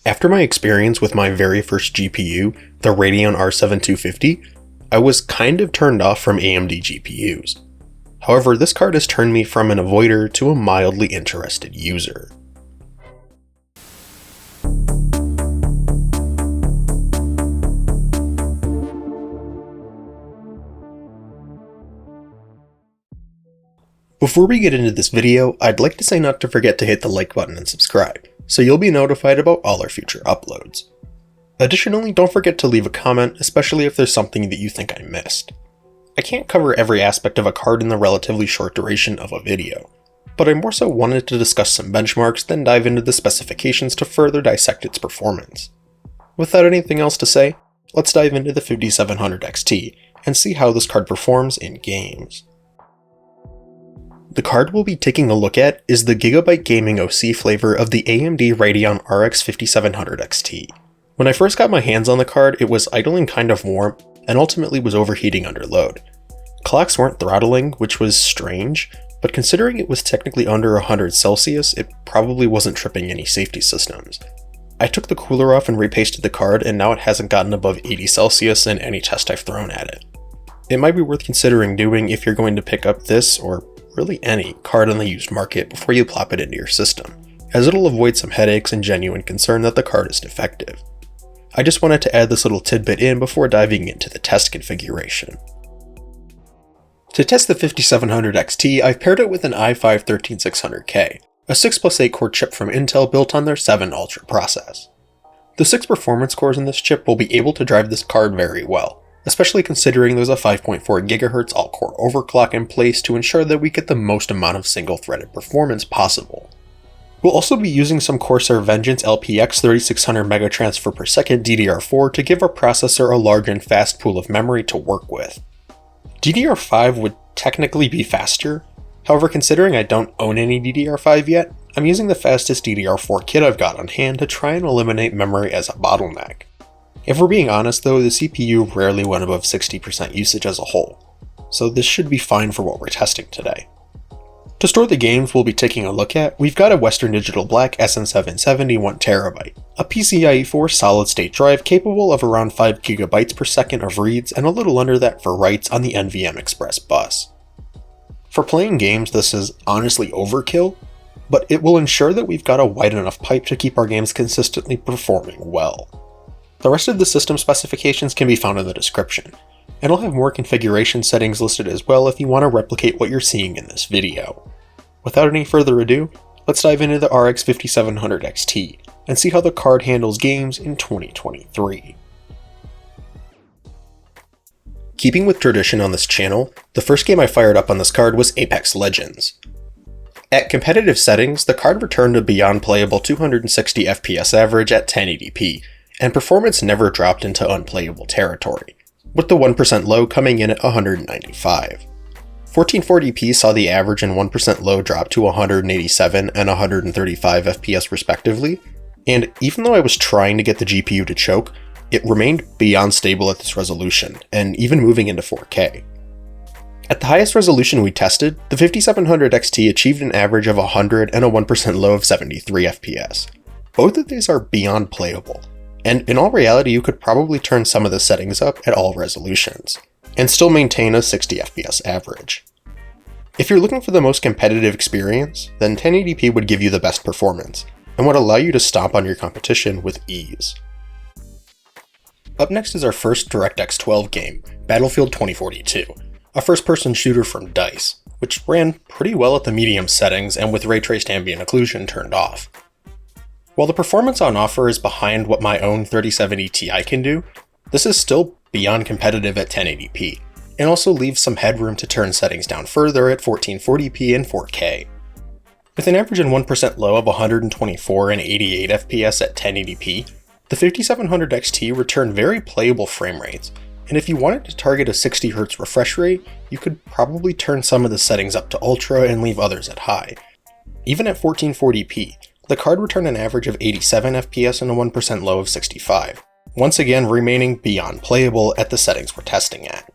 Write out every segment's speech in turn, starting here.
After my experience with my very first GPU, the Radeon R750, I was kind of turned off from AMD GPUs. However, this card has turned me from an avoider to a mildly interested user. Before we get into this video, I'd like to say not to forget to hit the like button and subscribe, so you'll be notified about all our future uploads. Additionally, don't forget to leave a comment, especially if there's something that you think I missed. I can't cover every aspect of a card in the relatively short duration of a video, but I more so wanted to discuss some benchmarks than dive into the specifications to further dissect its performance. Without anything else to say, let's dive into the 5700 XT and see how this card performs in games. The card we'll be taking a look at is the Gigabyte Gaming OC flavor of the AMD Radeon RX 5700 XT. When I first got my hands on the card, it was idling kind of warm and ultimately was overheating under load. Clocks weren't throttling, which was strange, but considering it was technically under 100 Celsius, it probably wasn't tripping any safety systems. I took the cooler off and repasted the card, and now it hasn't gotten above 80 Celsius in any test I've thrown at it. It might be worth considering doing if you're going to pick up this, or really any, card on the used market before you plop it into your system, as it'll avoid some headaches and genuine concern that the card is defective. I just wanted to add this little tidbit in before diving into the test configuration. To test the 5700 XT, I've paired it with an i5-13600K, a 6+8 core chip from Intel built on their 7 Ultra process. The 6 performance cores in this chip will be able to drive this card very well, especially considering there's a 5.4 GHz all-core overclock in place to ensure that we get the most amount of single-threaded performance possible. We'll also be using some Corsair Vengeance LPX 3600 megatransfer per second DDR4 to give our processor a large and fast pool of memory to work with. DDR5 would technically be faster, however considering I don't own any DDR5 yet, I'm using the fastest DDR4 kit I've got on hand to try and eliminate memory as a bottleneck. If we're being honest though, the CPU rarely went above 60% usage as a whole, so this should be fine for what we're testing today. To store the games we'll be taking a look at, we've got a Western Digital Black SN770 1TB, a PCIe 4 solid-state drive capable of around 5 GB per second of reads and a little under that for writes on the NVMe Express bus. For playing games this is honestly overkill, but it will ensure that we've got a wide enough pipe to keep our games consistently performing well. The rest of the system specifications can be found in the description, and I'll have more configuration settings listed as well if you want to replicate what you're seeing in this video. Without any further ado, let's dive into the RX 5700 XT and see how the card handles games in 2023. Keeping with tradition on this channel, the first game I fired up on this card was Apex Legends. At competitive settings, the card returned a beyond playable 260 FPS average at 1080p, and performance never dropped into unplayable territory, with the 1% low coming in at 195. 1440p saw the average and 1% low drop to 187 and 135 FPS respectively, and even though I was trying to get the GPU to choke, it remained beyond stable at this resolution, and even moving into 4K. At the highest resolution we tested, the 5700 XT achieved an average of 100 and a 1% low of 73 FPS. Both of these are beyond playable, and in all reality you could probably turn some of the settings up at all resolutions, and still maintain a 60 FPS average. If you're looking for the most competitive experience, then 1080p would give you the best performance, and would allow you to stomp on your competition with ease. Up next is our first DirectX 12 game, Battlefield 2042, a first-person shooter from DICE, which ran pretty well at the medium settings and with ray-traced ambient occlusion turned off. While the performance on offer is behind what my own 3070 Ti can do, this is still beyond competitive at 1080p, and also leaves some headroom to turn settings down further at 1440p and 4K. With an average and 1% low of 124 and 88 FPS at 1080p, the 5700 XT returned very playable frame rates, and if you wanted to target a 60Hz refresh rate, you could probably turn some of the settings up to ultra and leave others at high. Even at 1440p, the card returned an average of 87 FPS and a 1% low of 65, once again remaining beyond playable at the settings we're testing at.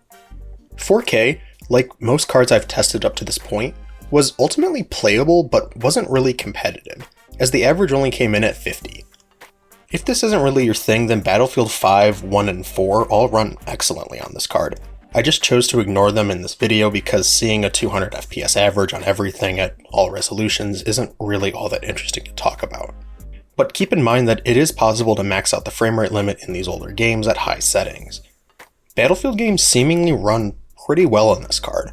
4K, like most cards I've tested up to this point, was ultimately playable but wasn't really competitive, as the average only came in at 50. If this isn't really your thing, then Battlefield 5, 1, and 4 all run excellently on this card. I just chose to ignore them in this video because seeing a 200 FPS average on everything at all resolutions isn't really all that interesting to talk about. But keep in mind that it is possible to max out the frame rate limit in these older games at high settings. Battlefield games seemingly run pretty well on this card,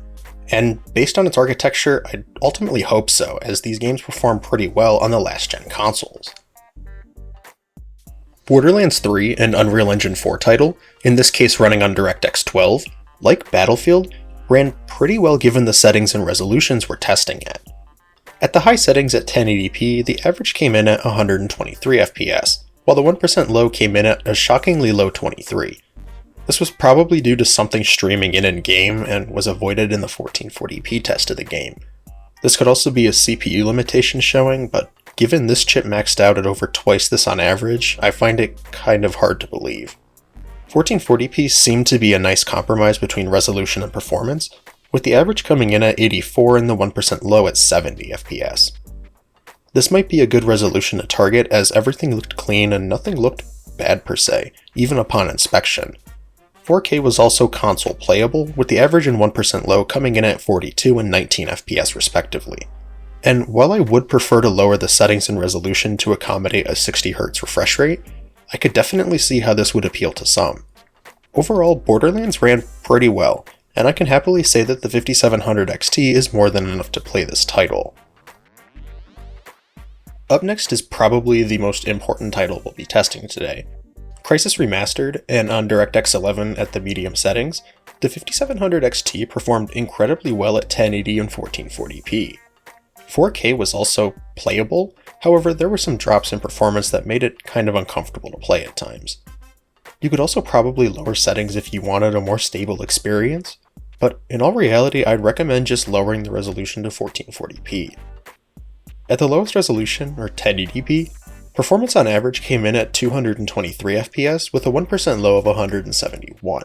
and based on its architecture, I'd ultimately hope so, as these games perform pretty well on the last gen consoles. Borderlands 3, an Unreal Engine 4 title, in this case running on DirectX 12, like Battlefield, ran pretty well given the settings and resolutions we're testing at. At the high settings at 1080p, the average came in at 123 FPS, while the 1% low came in at a shockingly low 23. This was probably due to something streaming in-game and was avoided in the 1440p test of the game. This could also be a CPU limitation showing, but given this chip maxed out at over twice this on average, I find it kind of hard to believe. 1440p seemed to be a nice compromise between resolution and performance, with the average coming in at 84 and the 1% low at 70 FPS. This might be a good resolution to target as everything looked clean and nothing looked bad per se, even upon inspection. 4K was also console playable, with the average and 1% low coming in at 42 and 19 FPS respectively. And while I would prefer to lower the settings and resolution to accommodate a 60Hz refresh rate, I could definitely see how this would appeal to some. Overall, Borderlands ran pretty well, and I can happily say that the 5700 XT is more than enough to play this title. Up next is probably the most important title we'll be testing today. Crysis Remastered, and on DirectX 11 at the medium settings, the 5700 XT performed incredibly well at 1080 and 1440p. 4K was also playable, however there were some drops in performance that made it kind of uncomfortable to play at times. You could also probably lower settings if you wanted a more stable experience, but in all reality I'd recommend just lowering the resolution to 1440p. At the lowest resolution, or 1080p, performance on average came in at 223 FPS with a 1% low of 171.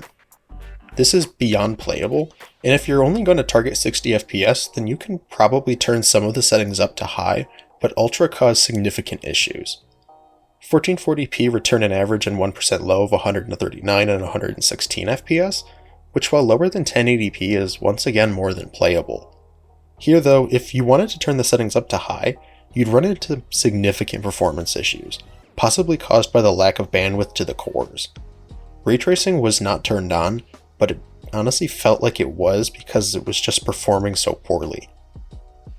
This is beyond playable, and if you're only going to target 60 FPS, then you can probably turn some of the settings up to high, but Ultra cause significant issues. 1440p returned an average and 1% low of 139 and 116 FPS, which while lower than 1080p is once again more than playable. Here though, if you wanted to turn the settings up to high, you'd run into significant performance issues, possibly caused by the lack of bandwidth to the cores. Ray tracing was not turned on, but it honestly felt like it was because it was just performing so poorly.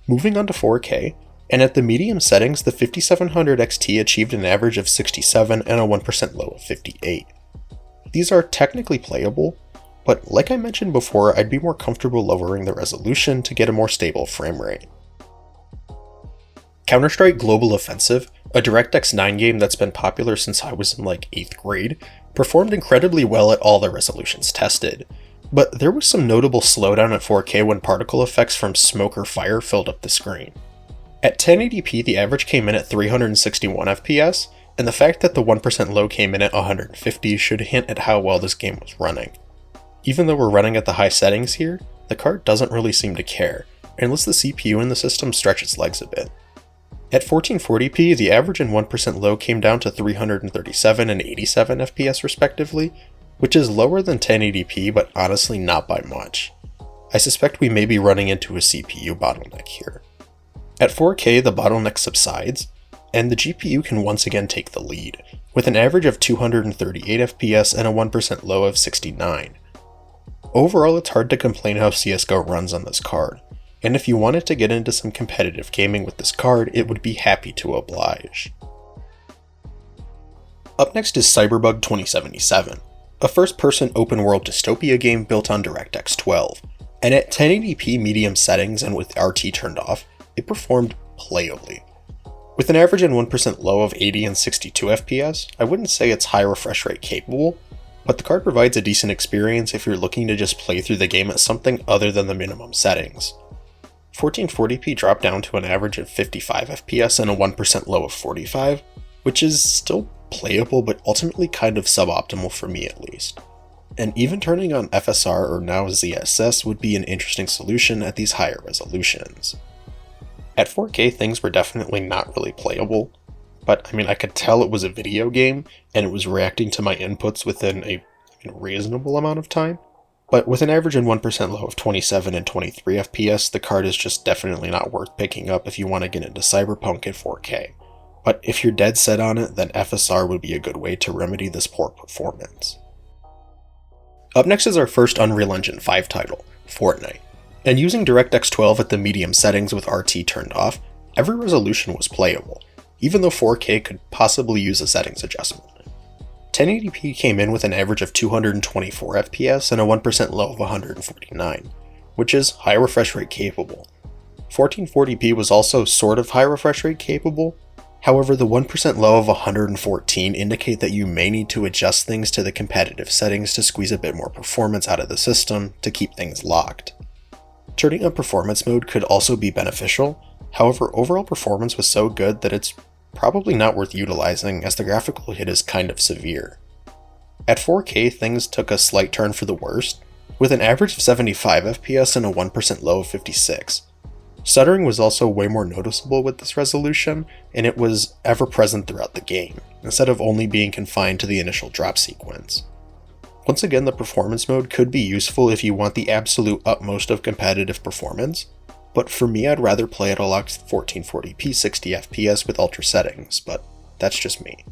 Moving on to 4K, and at the medium settings, the 5700 XT achieved an average of 67 and a 1% low of 58. These are technically playable, but like I mentioned before, I'd be more comfortable lowering the resolution to get a more stable frame rate. Counter-Strike Global Offensive, a DirectX 9 game that's been popular since I was in like 8th grade, performed incredibly well at all the resolutions tested, but there was some notable slowdown at 4K when particle effects from smoke or fire filled up the screen. At 1080p, the average came in at 361 FPS, and the fact that the 1% low came in at 150 should hint at how well this game was running. Even though we're running at the high settings here, the card doesn't really seem to care, unless the CPU in the system stretch its legs a bit. At 1440p, the average and 1% low came down to 337 and 87 FPS respectively, which is lower than 1080p but honestly not by much. I suspect we may be running into a CPU bottleneck here. At 4K, the bottleneck subsides, and the GPU can once again take the lead, with an average of 238 FPS and a 1% low of 69. Overall, it's hard to complain how CSGO runs on this card, and if you wanted to get into some competitive gaming with this card, it would be happy to oblige. Up next is Cyberpunk 2077, a first-person open-world dystopia game built on DirectX 12, and at 1080p medium settings and with RT turned off, it performed playably. With an average and 1% low of 80 and 62 FPS, I wouldn't say it's high refresh rate capable, but the card provides a decent experience if you're looking to just play through the game at something other than the minimum settings. 1440p dropped down to an average of 55 FPS and a 1% low of 45, which is still playable but ultimately kind of suboptimal for me at least. And even turning on FSR or now ZSS would be an interesting solution at these higher resolutions. At 4K, things were definitely not really playable. but I mean, I could tell it was a video game, and it was reacting to my inputs within a reasonable amount of time. But with an average and 1% low of 27 and 23 FPS, the card is just definitely not worth picking up if you want to get into Cyberpunk at 4K. But if you're dead set on it, then FSR would be a good way to remedy this poor performance. Up next is our first Unreal Engine 5 title, Fortnite. And using DirectX 12 at the medium settings with RT turned off, every resolution was playable, even though 4K could possibly use a settings adjustment. 1080p came in with an average of 224 FPS and a 1% low of 149, which is high refresh rate capable. 1440p was also sort of high refresh rate capable, however the 1% low of 114 indicate that you may need to adjust things to the competitive settings to squeeze a bit more performance out of the system to keep things locked. Turning up performance mode could also be beneficial, however overall performance was so good that it's probably not worth utilizing as the graphical hit is kind of severe. At 4K things took a slight turn for the worst, with an average of 75 FPS and a 1% low of 56. Stuttering was also way more noticeable with this resolution, and it was ever present throughout the game, instead of only being confined to the initial drop sequence. Once again, the performance mode could be useful if you want the absolute utmost of competitive performance, but for me I'd rather play at a locked 1440p 60 FPS with ultra settings, but that's just me.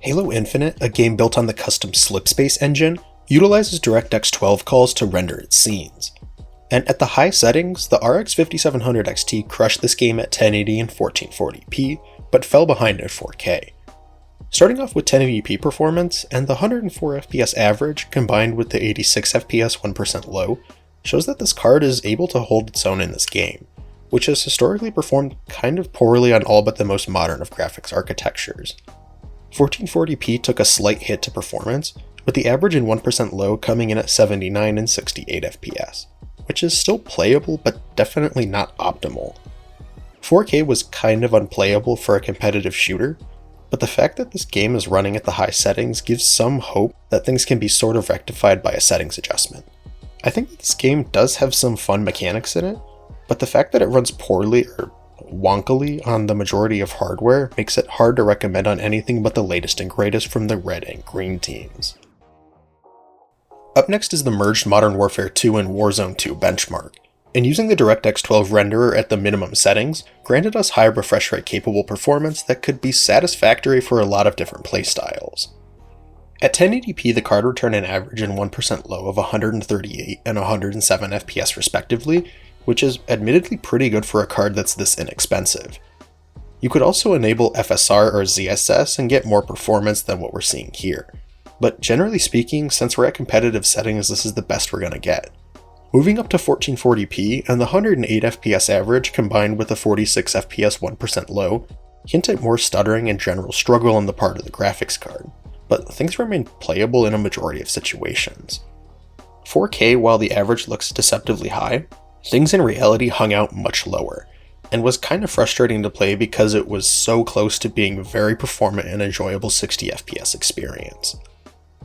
Halo Infinite, a game built on the custom Slipspace engine, utilizes DirectX 12 calls to render its scenes. And at the high settings, the RX 5700 XT crushed this game at 1080 and 1440p, but fell behind at 4K. Starting off with 1080p performance, and the 104 FPS average combined with the 86 FPS 1% low, shows that this card is able to hold its own in this game, which has historically performed kind of poorly on all but the most modern of graphics architectures. 1440p took a slight hit to performance, with the average and 1% low coming in at 79 and 68 FPS, which is still playable but definitely not optimal. 4K was kind of unplayable for a competitive shooter, but the fact that this game is running at the high settings gives some hope that things can be sort of rectified by a settings adjustment. I think that this game does have some fun mechanics in it, but the fact that it runs poorly or wonkily on the majority of hardware makes it hard to recommend on anything but the latest and greatest from the red and green teams. Up next is the merged Modern Warfare 2 and Warzone 2 benchmark, and using the DirectX 12 renderer at the minimum settings granted us high refresh rate capable performance that could be satisfactory for a lot of different playstyles. At 1080p, the card returned an average and 1% low of 138 and 107 FPS respectively, which is admittedly pretty good for a card that's this inexpensive. You could also enable FSR or ZSS and get more performance than what we're seeing here, but generally speaking, since we're at competitive settings, this is the best we're going to get. Moving up to 1440p and the 108 FPS average combined with the 46 FPS 1% low hint at more stuttering and general struggle on the part of the graphics card, but things remain playable in a majority of situations. 4K, while the average looks deceptively high, things in reality hung out much lower, and was kind of frustrating to play because it was so close to being a very performant and enjoyable 60 FPS experience.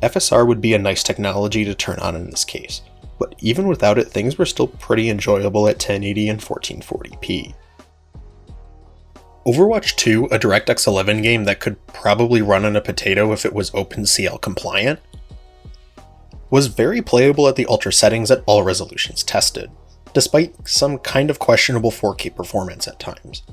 FSR would be a nice technology to turn on in this case, but even without it, things were still pretty enjoyable at 1080 and 1440p. Overwatch 2, a DirectX 11 game that could probably run on a potato if it was OpenCL compliant, was very playable at the ultra settings at all resolutions tested, despite some kind of questionable 4K performance at times.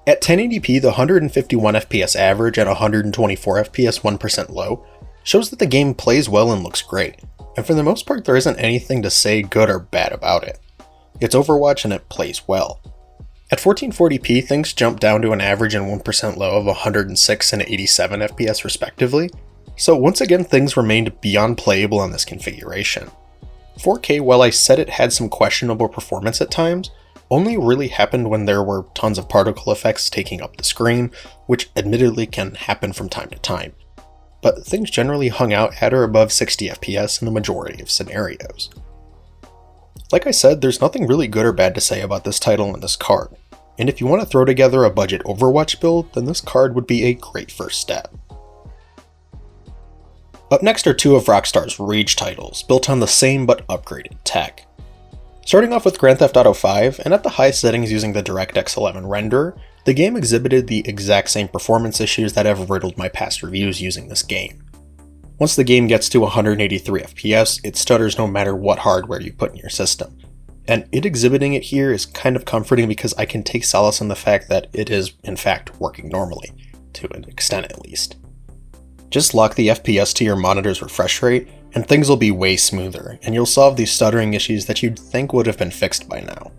At 1080p, the 151 FPS average and 124 FPS 1% low shows that the game plays well and looks great, and for the most part there isn't anything to say good or bad about it. It's Overwatch and it plays well. At 1440p, things jump down to an average and 1% low of 106 and 87 FPS respectively, so once again things remained beyond playable on this configuration. 4K, while I said it had some questionable performance at times, only really happened when there were tons of particle effects taking up the screen, which admittedly can happen from time to time. But things generally hung out at or above 60 FPS in the majority of scenarios. Like I said, there's nothing really good or bad to say about this title and this card, and if you want to throw together a budget Overwatch build, then this card would be a great first step. Up next are two of Rockstar's Rage titles, built on the same but upgraded tech. Starting off with Grand Theft Auto V, and at the high settings using the DirectX 11 renderer, the the game exhibited the exact same performance issues that have riddled my past reviews using this game. Once the game gets to 183 FPS, it stutters no matter what hardware you put in your system. And it exhibiting it here is kind of comforting because I can take solace in the fact that it is, in fact, working normally, to an extent at least. Just lock the FPS to your monitor's refresh rate, and things will be way smoother, and you'll solve these stuttering issues that you'd think would have been fixed by now.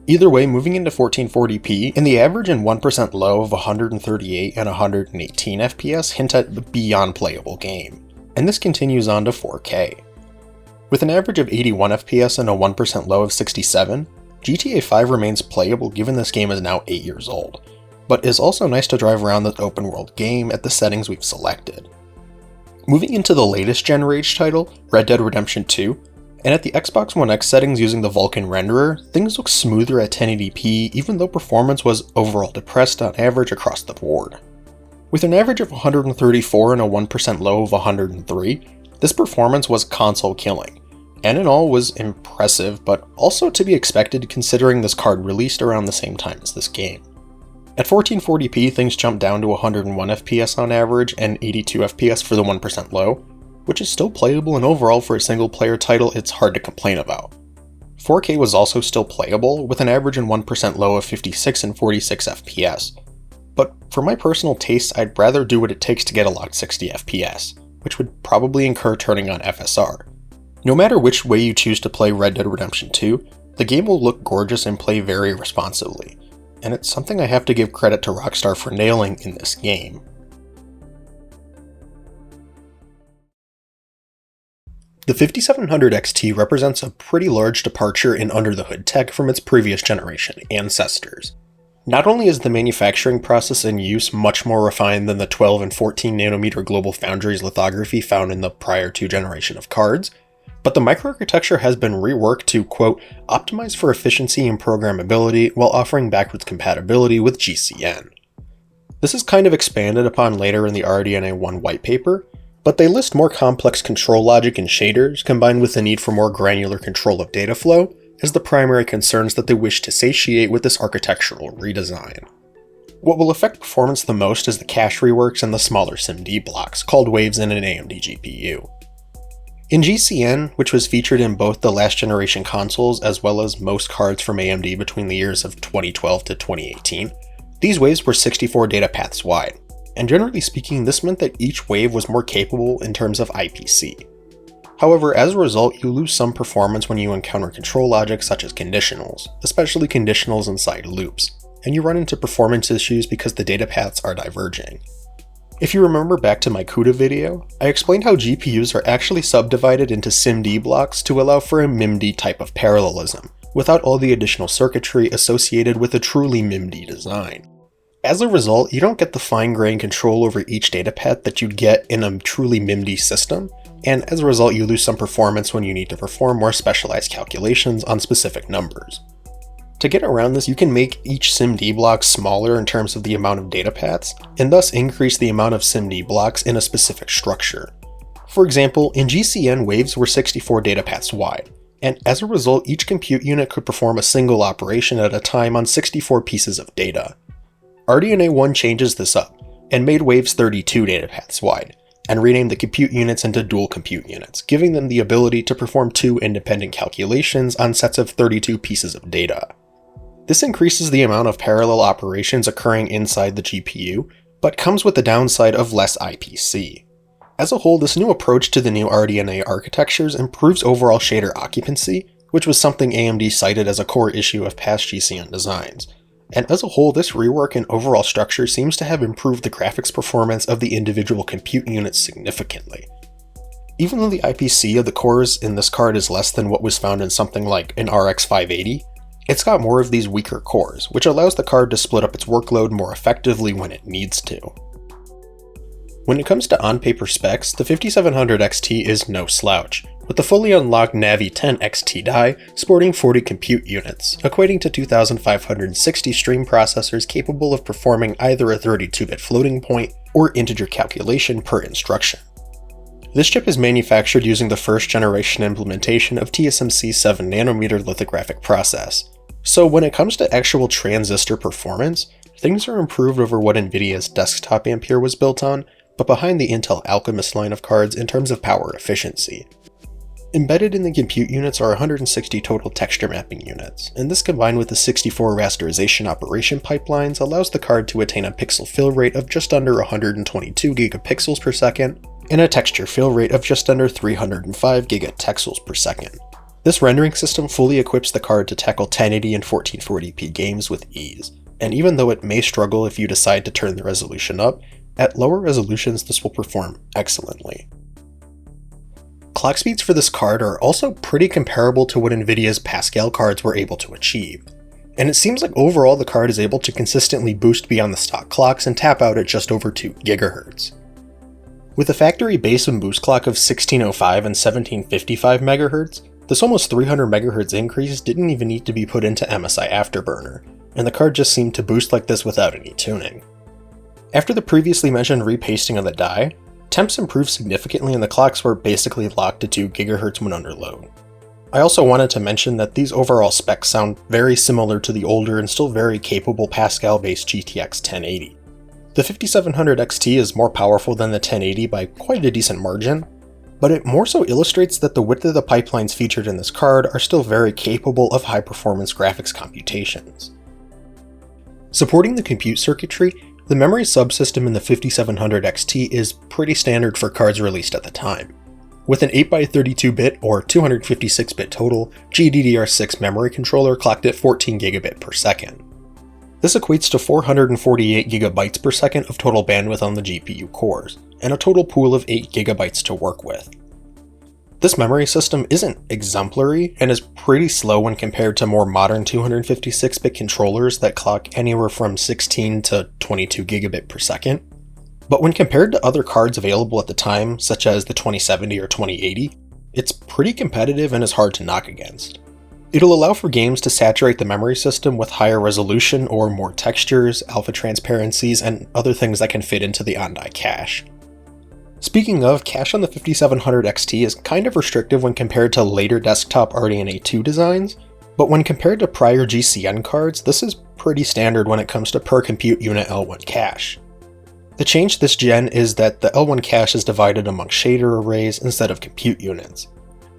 Either way, moving into 1440p, in the average and 1% low of 138 and 118 FPS hint at the beyond playable game, and this continues on to 4K. With an average of 81 FPS and a 1% low of 67, GTA 5 remains playable given this game is now 8 years old, but is also nice to drive around the open world game at the settings we've selected. Moving into the latest Gen Rage title, Red Dead Redemption 2, and at the Xbox One X settings using the Vulkan renderer, things look smoother at 1080p even though performance was overall depressed on average across the board. With an average of 134 and a 1% low of 103, this performance was console killing, and in all was impressive but also to be expected considering this card released around the same time as this game. At 1440p things jump down to 101 FPS on average and 82 FPS for the 1% low, which is still playable and overall for a single player title it's hard to complain about. 4K was also still playable with an average and 1% low of 56 and 46 FPS, but for my personal taste I'd rather do what it takes to get a locked 60 FPS, which would probably incur turning on FSR. No matter which way you choose to play Red Dead Redemption 2, the game will look gorgeous and play very responsively, and it's something I have to give credit to Rockstar for nailing in this game. The 5700 XT represents a pretty large departure in under-the-hood tech from its previous generation ancestors. Not only is the manufacturing process in use much more refined than the 12 and 14 nanometer Global Foundries lithography found in the prior two generation of cards, but the microarchitecture has been reworked to, quote, optimize for efficiency and programmability while offering backwards compatibility with GCN. This is kind of expanded upon later in the RDNA 1 white paper, but they list more complex control logic and shaders combined with the need for more granular control of data flow as the primary concerns that they wish to satiate with this architectural redesign. What will affect performance the most is the cache reworks and the smaller SIMD blocks, called waves in an AMD GPU. In GCN, which was featured in both the last generation consoles as well as most cards from AMD between the years of 2012 to 2018, these waves were 64 data paths wide, and generally speaking this meant that each wave was more capable in terms of IPC. However, as a result, you lose some performance when you encounter control logic such as conditionals, especially conditionals inside loops, and you run into performance issues because the data paths are diverging. If you remember back to my CUDA video, I explained how GPUs are actually subdivided into SIMD blocks to allow for a MIMD type of parallelism, without all the additional circuitry associated with a truly MIMD design. As a result, you don't get the fine-grained control over each data path that you'd get in a truly MIMD system, and as a result you lose some performance when you need to perform more specialized calculations on specific numbers. To get around this, you can make each SIMD block smaller in terms of the amount of data paths, and thus increase the amount of SIMD blocks in a specific structure. For example, in GCN waves were 64 data paths wide, and as a result each compute unit could perform a single operation at a time on 64 pieces of data. RDNA 1 changes this up, and made waves 32 data paths wide, and renamed the compute units into dual compute units, giving them the ability to perform two independent calculations on sets of 32 pieces of data. This increases the amount of parallel operations occurring inside the GPU, but comes with the downside of less IPC. As a whole, this new approach to the new RDNA architectures improves overall shader occupancy, which was something AMD cited as a core issue of past GCN designs. And as a whole, this rework and overall structure seems to have improved the graphics performance of the individual compute units significantly. Even though the IPC of the cores in this card is less than what was found in something like an RX 580, it's got more of these weaker cores, which allows the card to split up its workload more effectively when it needs to. When it comes to on-paper specs, the 5700 XT is no slouch, with the fully unlocked Navi 10 XT die sporting 40 compute units, equating to 2,560 stream processors capable of performing either a 32-bit floating point or integer calculation per instruction. This chip is manufactured using the first generation implementation of TSMC's 7nm lithographic process, so when it comes to actual transistor performance, things are improved over what NVIDIA's desktop Ampere was built on, but behind the Intel Alchemist line of cards in terms of power efficiency. Embedded in the compute units are 160 total texture mapping units, and this combined with the 64 rasterization operation pipelines allows the card to attain a pixel fill rate of just under 122 gigapixels per second, and a texture fill rate of just under 305 gigatexels per second. This rendering system fully equips the card to tackle 1080 and 1440p games with ease, and even though it may struggle if you decide to turn the resolution up, at lower resolutions this will perform excellently. Clock speeds for this card are also pretty comparable to what NVIDIA's Pascal cards were able to achieve, and it seems like overall the card is able to consistently boost beyond the stock clocks and tap out at just over 2 GHz. With a factory base and boost clock of 1605 and 1755 MHz, this almost 300 MHz increase didn't even need to be put into MSI Afterburner, and the card just seemed to boost like this without any tuning. After the previously mentioned repasting of the die, temps improved significantly and the clocks were basically locked to 2 GHz when under load. I also wanted to mention that these overall specs sound very similar to the older and still very capable Pascal-based GTX 1080. The 5700 XT is more powerful than the 1080 by quite a decent margin, but it more so illustrates that the width of the pipelines featured in this card are still very capable of high-performance graphics computations. Supporting the compute circuitry, the memory subsystem in the 5700 XT is pretty standard for cards released at the time. With an 8x32-bit or 256-bit total GDDR6 memory controller clocked at 14 gigabit per second. This equates to 448 gigabytes per second of total bandwidth on the GPU cores, and a total pool of 8 gigabytes to work with. This memory system isn't exemplary and is pretty slow when compared to more modern 256-bit controllers that clock anywhere from 16 to 22 gigabit per second. But when compared to other cards available at the time, such as the 2070 or 2080, it's pretty competitive and is hard to knock against. It'll allow for games to saturate the memory system with higher resolution or more textures, alpha transparencies, and other things that can fit into the on-die cache. Speaking of, cache on the 5700 XT is kind of restrictive when compared to later desktop RDNA 2 designs, but when compared to prior GCN cards, this is pretty standard when it comes to per compute unit L1 cache. The change this gen is that the L1 cache is divided among shader arrays instead of compute units,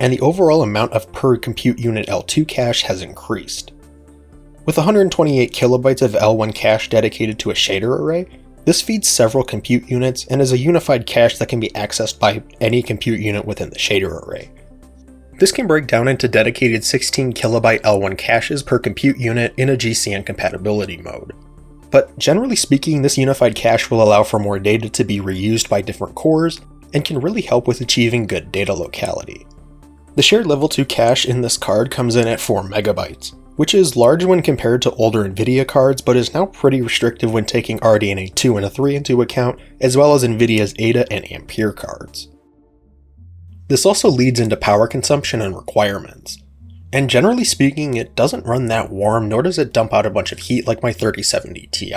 and the overall amount of per compute unit L2 cache has increased. With 128 kilobytes of L1 cache dedicated to a shader array, this feeds several compute units and is a unified cache that can be accessed by any compute unit within the shader array. This can break down into dedicated 16 kilobyte L1 caches per compute unit in a GCN compatibility mode. But generally speaking, this unified cache will allow for more data to be reused by different cores and can really help with achieving good data locality. The shared level 2 cache in this card comes in at 4 megabytes, which is large when compared to older NVIDIA cards, but is now pretty restrictive when taking RDNA 2 and 3 into account, as well as NVIDIA's Ada and Ampere cards. This also leads into power consumption and requirements. And generally speaking, it doesn't run that warm, nor does it dump out a bunch of heat like my 3070 Ti.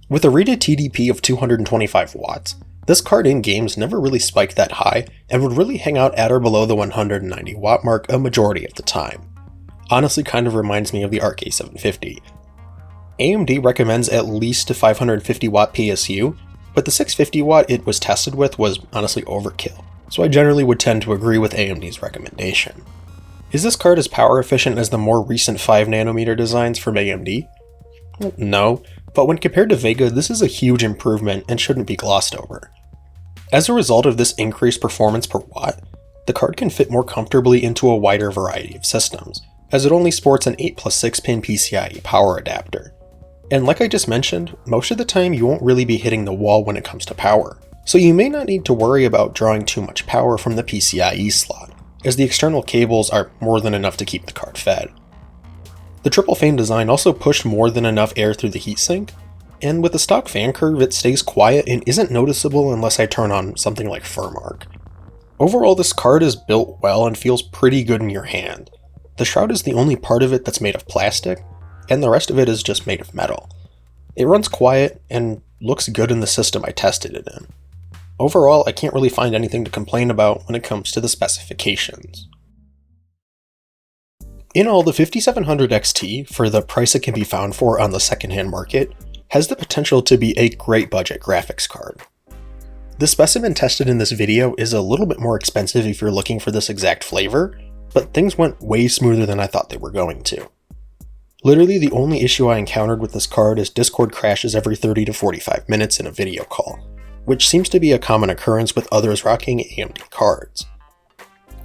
With a rated TDP of 225 watts, this card in games never really spiked that high, and would really hang out at or below the 190 watt mark a majority of the time. Honestly kind of reminds me of the RK750. AMD recommends at least a 550 watt PSU, but the 650 watt it was tested with was honestly overkill, so I generally would tend to agree with AMD's recommendation. Is this card as power efficient as the more recent 5nm designs from AMD? Well, no, but when compared to Vega, this is a huge improvement and shouldn't be glossed over. As a result of this increased performance per watt, the card can fit more comfortably into a wider variety of systems, as it only sports an 8+6 pin PCIe power adapter. And like I just mentioned, most of the time you won't really be hitting the wall when it comes to power, so you may not need to worry about drawing too much power from the PCIe slot, as the external cables are more than enough to keep the card fed. The triple fan design also pushed more than enough air through the heatsink, and with the stock fan curve it stays quiet and isn't noticeable unless I turn on something like FurMark. Overall, this card is built well and feels pretty good in your hand. The shroud is the only part of it that's made of plastic, and the rest of it is just made of metal. It runs quiet and looks good in the system I tested it in. Overall, I can't really find anything to complain about when it comes to the specifications. In all, the 5700 XT, for the price it can be found for on the secondhand market, has the potential to be a great budget graphics card. The specimen tested in this video is a little bit more expensive if you're looking for this exact flavor, but things went way smoother than I thought they were going to. Literally the only issue I encountered with this card is Discord crashes every 30 to 45 minutes in a video call, which seems to be a common occurrence with others rocking AMD cards.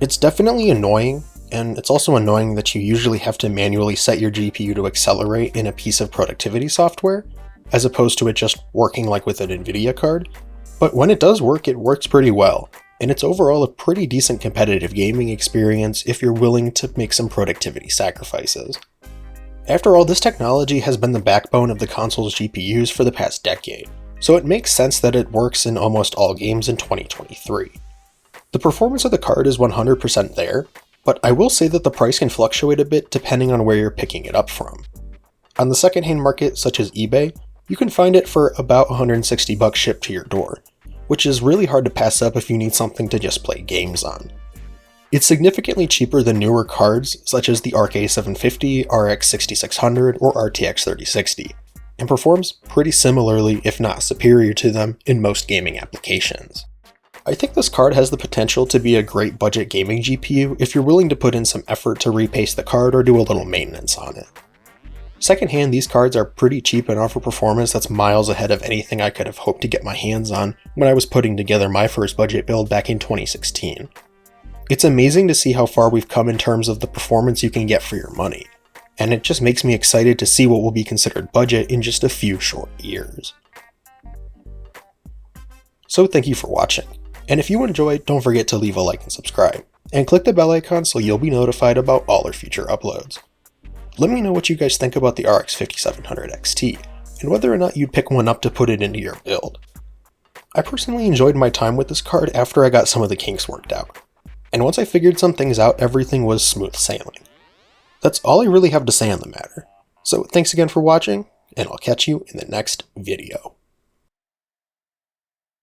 It's definitely annoying, and it's also annoying that you usually have to manually set your GPU to accelerate in a piece of productivity software, as opposed to it just working like with an NVIDIA card. But when it does work, it works pretty well, and it's overall a pretty decent competitive gaming experience if you're willing to make some productivity sacrifices. After all, this technology has been the backbone of the console's GPUs for the past decade, so it makes sense that it works in almost all games in 2023. The performance of the card is 100% there, but I will say that the price can fluctuate a bit depending on where you're picking it up from. On the secondhand market, such as eBay, you can find it for about $160 shipped to your door, which is really hard to pass up if you need something to just play games on. It's significantly cheaper than newer cards such as the ARC A750, RX 6600, or RTX 3060, and performs pretty similarly if not superior to them in most gaming applications. I think this card has the potential to be a great budget gaming GPU if you're willing to put in some effort to repaste the card or do a little maintenance on it. Secondhand, these cards are pretty cheap and offer performance that's miles ahead of anything I could have hoped to get my hands on when I was putting together my first budget build back in 2016. It's amazing to see how far we've come in terms of the performance you can get for your money, and it just makes me excited to see what will be considered budget in just a few short years. So thank you for watching, and if you enjoyed, don't forget to leave a like and subscribe, and click the bell icon so you'll be notified about all our future uploads. Let me know what you guys think about the RX 5700 XT, and whether or not you'd pick one up to put it into your build. I personally enjoyed my time with this card after I got some of the kinks worked out, and once I figured some things out, everything was smooth sailing. That's all I really have to say on the matter, so thanks again for watching, and I'll catch you in the next video.